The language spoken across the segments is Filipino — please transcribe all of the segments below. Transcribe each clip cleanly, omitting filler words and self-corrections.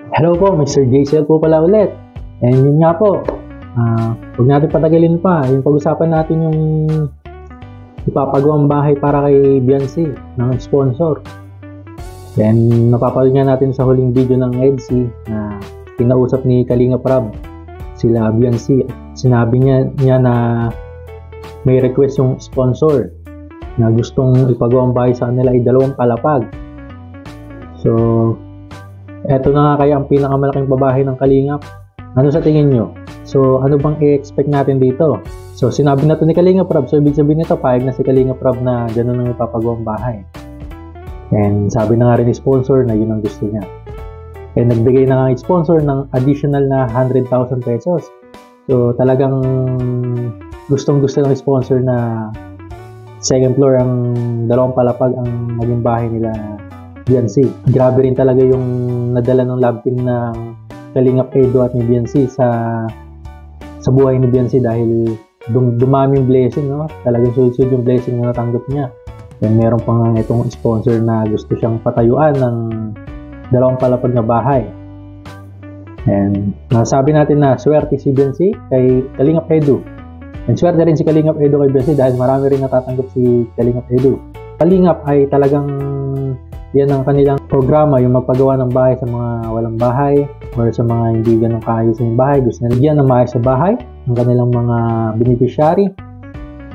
Hello po, Mr. JCL po pala ulit. And yun nga po, huwag natin patagalin pa. Yung pag-usapan natin yung ipapagawang bahay para kay Beyonce ng sponsor. Then napapanood nga natin sa huling video ng EDC na kinausap ni Kalinga Prab sila Beyonce. Sinabi niya na may request yung sponsor na gustong ipagawang bahay sa kanila ay 2 palapag. So, eto na nga kaya ang pinakamalaking pabahay ng Kalingap. Ano sa tingin nyo? So, ano bang i-expect natin dito? So, sinabi na to ni Kalinga Prab. So, ibig sabihin nito, payag na si Kalinga Prab na gano'n ang ipapagawang bahay. And sabi na nga rin ni sponsor na yun ang gusto niya. And nagbigay na nga yung sponsor ng additional na 100,000 pesos. So, talagang gustong-gusto ng sponsor na second floor ang 2 palapag ang maging bahay nila Beyonce. Grabe rin talaga yung nadala ng love team ng Kalingap Edo at ni Beyonce sa buhay ni Beyonce dahil dumami yung blessing, no? Talagang sunod-sunod yung blessing na natanggap niya. And meron pang itong sponsor na gusto siyang patayuan ng 2 palapag na bahay. And nasabi natin na swerte si Beyonce kay Kalingap Edo. And swerte rin si Kalingap Edo kay Beyonce dahil marami rin natatanggap si Kalingap Edo. Kalingap ay talagang yan ang kanilang programa, yung magpagawa ng bahay sa mga walang bahay or sa mga hindi ganun kaayos ng bahay. Gusto na bigyan ng maayos sa bahay ang kanilang mga beneficiary.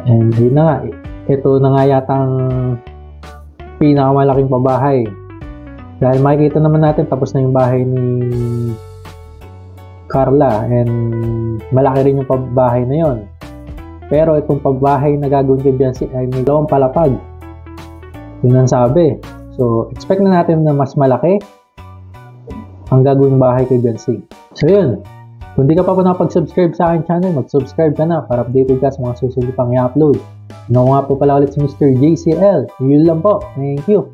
And yun na nga, ito na nga yata ang pinakamalaking pabahay. Dahil makikita naman natin tapos na yung bahay ni Carla and malaki rin yung pabahay na yon. Pero itong pabahay na gagawin kay Beyonce ay may 2 palapag. Yun ang sabi. So, expect na natin na mas malaki ang gagawing bahay kay Beyonce. So, yun. Kung di ka pa nakapag-subscribe sa aking channel, mag-subscribe ka na para updated ka sa mga susunod pang i-upload. Nga po pala ulit si Mr. JCL. Yun lang po. Thank you.